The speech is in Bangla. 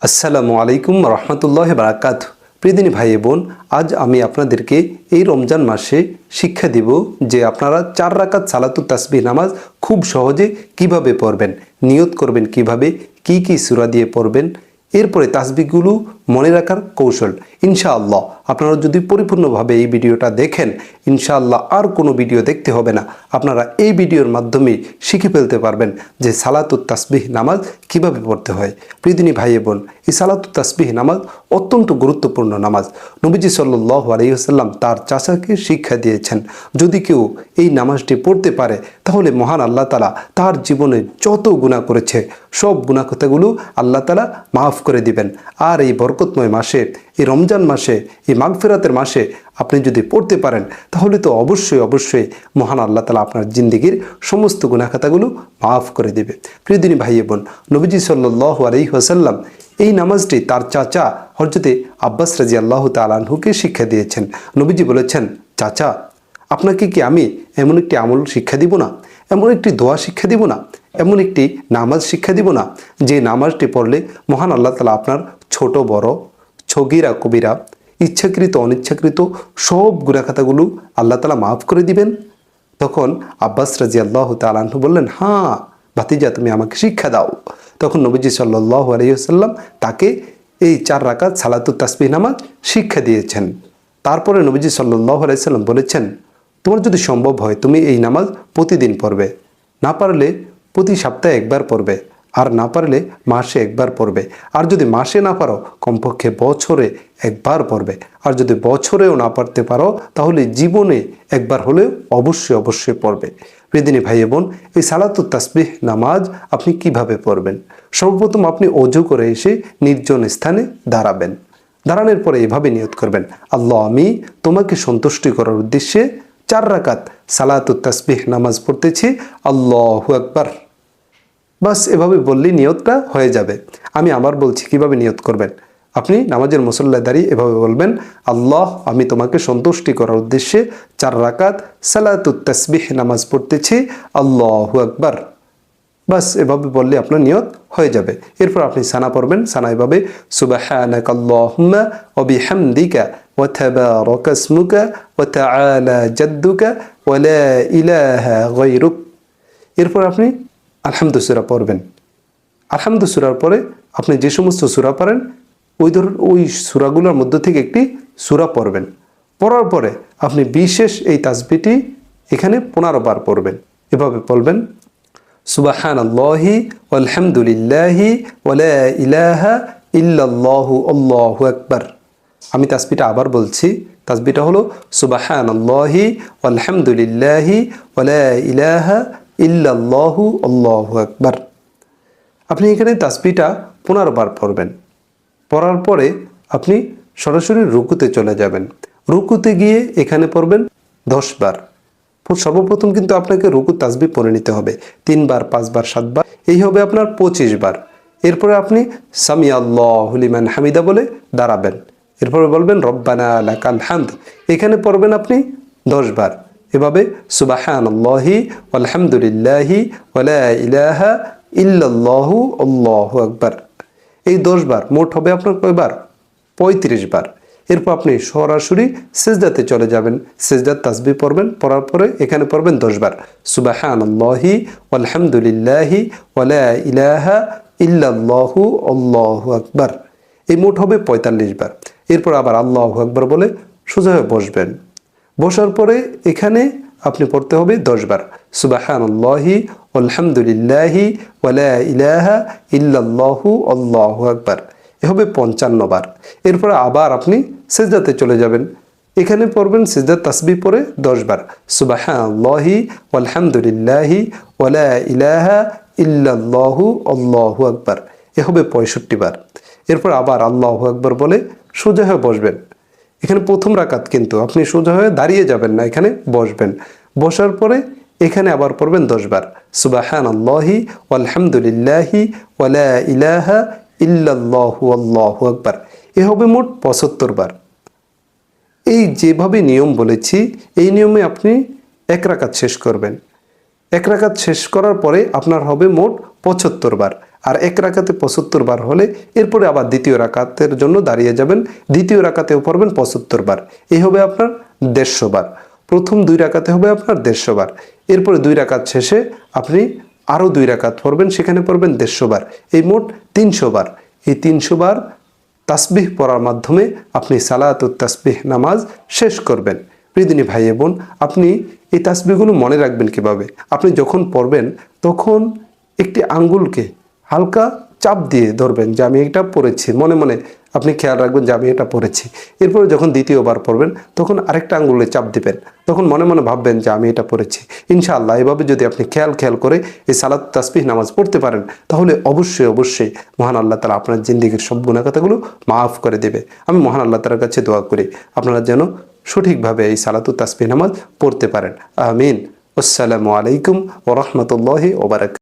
আসসালামু আলাইকুম রহমতুল্লাহ বারাকাত। প্রিয়দিনী ভাই বোন, আজ আমি আপনাদেরকে এই রমজান মাসে শিক্ষা দিব যে আপনারা 4 রাকাত সালাতুত তাসবিহ নামাজ খুব সহজে কিভাবে পড়বেন, নিয়ত করবেন কিভাবে, কি সূরা দিয়ে পড়বেন, এরপরে তাসবিহগুলো মনে রাখার কৌশল। ইনশাআল্লাহ আপনারা যদি পরিপূর্ণভাবে এই ভিডিওটা দেখেন, ইনশাআল্লাহ আর কোনো ভিডিও দেখতে হবে না। আপনারা এই ভিডিওর মাধ্যমে শিখে ফেলতে পারবেন যে সালাতুত তাসবিহ নামাজ কিভাবে পড়তে হয়। প্রিয়দিনী ভাই বোন, এই সালাতুত তাসবিহ নামাজ অত্যন্ত গুরুত্বপূর্ণ নামাজ। নবীজি সাল্লাল্লাহু আলাইহি ওয়াসাল্লাম তার চাচাকে শিক্ষা দিয়েছেন, যদি কেউ এই নামাজটি পড়তে পারে তাহলে মহান আল্লাহ তাআলা তার জীবনে যত গুনাহ করেছে সব গুনাহ কথাগুলো আল্লাহ তাআলা মাফ করে দিবেন। আর এই বরকতময় মাসে, এই রমজান মাসে, এই মাগফিরাতের মাসে আপনি যদি পড়তে পারেন তাহলে তো অবশ্যই মহান আল্লাহ তাআলা আপনার জিন্দেগির সমস্ত গুনাহ খাতাগুলো মাফ করে দিবে। প্রিয়দিনী ভাই বোন, নবীজি সাল্লাল্লাহু আলাইহি ওয়াসাল্লাম এই নামাজটি তার চাচা হযরতে আব্বাস রাদিয়াল্লাহু তাআলা আনহুকে শিক্ষা দিয়েছেন। নবীজি বলেছেন, চাচা, আপনাকে কি আমি এমন একটি আমল শিক্ষা দিব না, এমন একটি দোয়া শিক্ষা দিব না, এমন একটি নামাজ শিক্ষা দিব না যে নামাজটি পড়লে মহান আল্লাহ তাআলা আপনার ছোট বড়, ছগিরা কবিরা, ইচ্ছাকৃত অনিচ্ছাকৃত সব গুনাহ খাতাগুলো আল্লাহ তাআলা মাফ করে দিবেন। তখন আব্বাস রাদিয়াল্লাহু তাআলা আনহু বললেন, হ্যাঁ ভাতিজা, তুমি আমাকে শিক্ষা দাও। তখন নবীজি সাল্লাল্লাহু আলাইহি ওয়াসাল্লাম তাকে এই 4 রাকাত সালাতুত তাসবিহ নামাজ শিক্ষা দিয়েছেন। তারপরে নবীজি সাল্লাল্লাহু আলাইহি ওয়াসাল্লাম বলেছেন, তোমার যদি সম্ভব হয় তুমি এই নামাজ প্রতিদিন পড়বে, না পারলে প্রতি সপ্তাহে একবার পড়বে, আর না পারলে মাসে একবার পড়বে, আর যদি মাসে না পারো কমপক্ষে বছরে একবার পড়বে, আর যদি বছরেও না পারতে পারো তাহলে জীবনে একবার হলেও অবশ্যই পড়বে। প্রিয়দিনী ভাই বোন, এই সালাতুত তাসবিহ নামাজ আপনি কিভাবে পড়বেন? সর্বপ্রথম আপনি ওযু করে এসে নির্জন স্থানে দাঁড়াবেন। দাঁড়ানোর পরে এভাবে নিয়ত করবেন, আল্লাহ, আমি তোমাকে সন্তুষ্টি করার উদ্দেশ্যে 4 রাকাত সালাতুত তাসবিহ নামাজ পড়তেছি, আল্লাহু আকবার। বাস এভাবে বললেই নিয়তটা হয়ে যাবে। আমি আবার বলছি কিভাবে নিয়ত করবেন। আপনি নামাজের মুসল্লায় দাঁড়িয়ে এভাবে বলবেন, আল্লাহ, আমি তোমাকে সন্তুষ্টি করার উদ্দেশ্যে 4 রাকাত সালাতুত তাসবিহ নামাজ পড়তেছি, আল্লাহু আকবার। বাস এভাবে বললে আপনার নিয়ত হয়ে যাবে। এরপর আপনি সানা পড়বেন। সানা এভাবে, সুবহানাকাল্লাহুম্মা ওয়া বিহামদিকা ওয়া তাবারাকা ইসমুকা ওয়া তাআলা জাদ্দুকা ওয়া লা ইলাহা গায়রুক। এরপর আপনি আলহামদু সূরা পড়বেন। আলহামদু সূরার পরে আপনি যে সমস্ত সূরা পড়েন ওই সূরাগুলোর মধ্য থেকে একটি সূরা পড়বেন। পড়ার পরে আপনি বিশেষ এই তাসবিহটি এখানে 15 বার পড়বেন। এভাবে পড়বেন, সুবহানাল্লাহি ওয়ালহামদুলিল্লাহি ওয়া লা ইলাহা ইল্লাল্লাহু আল্লাহু আকবার। আমি তাসবিহটা আবার বলছি। তাসবিহটা হলো সুবহানাল্লাহি ওয়ালহামদুলিল্লাহি ওয়া লা ইলাহা ইল্লাল্লাহু আল্লাহু আকবার। আপনি এখানে তাসবিহটা 15 বার পড়বেন। পড়ার পরে আপনি সরাসরি রুকুতে চলে যাবেন। রুকুতে গিয়ে এখানে পড়বেন 10 বার। সর্বপ্রথম কিন্তু আপনাকে রুকু তাসবিহ পড়ে নিতে হবে 3 বার, 5 বার, 7 বার, এই হবে আপনার 25 বার। এরপরে আপনি সামি আল্লাহু লিমান হামিদা বলে দাঁড়াবেন। এরপরে বলবেন রব্বানা লাকাল হামদ। এখানে পড়বেন আপনি 10 বার। এভাবে সুবহানাল্লাহি ওয়ালহামদুলিল্লাহি ওয়া লা ইলাহা ইল্লাল্লাহু আল্লাহু আকবার। এই 10 বার মোট হবে আপনার কয়বার? 35 বার। এরপর আপনি সরাসরি সিজদাতে চলে যাবেন। সিজদার তাসবিহ পড়বেন। পড়ার পরে এখানে পড়বেন 10 বার, সুবহানাল্লাহি ওয়ালহামদুলিল্লাহি ওয়া লা ইলাহা ইল্লাল্লাহু আল্লাহু আকবার। এই মোট হবে 45 বার। এরপর আবার আল্লাহু আকবার বলে সোজা হয়ে বসবেন। বসার পরে এখানে আপনি পড়তে হবে 10 বার, সুবহানাল্লাহি ওয়ালহামদুলিল্লাহি ওয়া লা ইলাহা ইল্লাল্লাহু আল্লাহু আকবার। এ হবে 55 বার। এরপর আবার আপনি সিজদাতে চলে যাবেন। এখানে পড়বেন সিজদার তাসবিহ পড়ে 10 বার, সুবহানাল্লাহি ওয়ালহামদুলিল্লাহি ওয়া লা ইলাহা ইল্লাল্লাহু আল্লাহু আকবার। এ হবে 65 বার। এরপর আবার আল্লাহু আকবার বলে সোজা হয়ে বসবেন। এখানে প্রথম রাকাত, কিন্তু আপনি সোজা হয়ে দাঁড়িয়ে যাবেন না, এখানে বসবেন। বসার পরে এখানে আবার পড়বেন 10 বার, সুবহানাল্লাহি ওয়ালহামদুলিল্লাহি ওয়া লা ইলাহা ইল্লাল্লাহু আল্লাহু আকবার। এ হবে মোট 75 বার। এই যেভাবে নিয়ম বলেছি এই নিয়মে আপনি 1 রাকাত শেষ করবেন। 1 রাকাত শেষ করার পরে আপনার হবে মোট 75 বার। আর এক রাকাতে 75 বার হলে এরপরে আবার দ্বিতীয় রাকাতের জন্য দাঁড়িয়ে যাবেন, দ্বিতীয় রাকাতেও পড়বেন 75 বার। এই হবে আপনার 150 বার। প্রথম 2 রাকাতে হবে আপনার 150 বার। এরপরে 2 রাকাত শেষে আপনি আরও 2 রাকাত পড়বেন, সেখানে পড়বেন 150 বার। এই মোট 300 বার। এই 300 বার তাসবিহ পড়ার মাধ্যমে আপনি সালাতুত তাসবিহ নামাজ শেষ করবেন। প্রিয়দিনী ভাই বোন, আপনি এই তাসবিহগুলো মনে রাখবেন কিভাবে? আপনি যখন পড়বেন তখন একটি আঙ্গুলকে হালকা চাপ দিয়ে ধরবেন যে আমি এটা পড়েছি, মনে মনে আপনি খেয়াল রাখবেন যে আমি এটা পড়েছি। এরপরে যখন দ্বিতীয়বার পড়বেন তখন আরেকটা আঙ্গুলে চাপ দিবেন, তখন মনে মনে ভাববেন যে আমি এটা পড়েছি। ইনশাআল্লাহ এভাবে যদি আপনি খেয়াল করে এই সালাত তাসবিহ নামাজ পড়তে পারেন তাহলে অবশ্যই মহান আল্লাহ তাআলা আপনার জিন্দেগির সব গুনাহ খাতাগুলো মাফ করে দেবে। আমি মহান আল্লাহ তাআলার কাছে দোয়া করি আপনারা যেন সঠিকভাবে এই সালাতুত তাসবিহ নামাজ পড়তে পারেন। আমিন। আসসালামু আলাইকুম ওয়া রাহমাতুল্লাহি ওয়া বারাকাতুহু।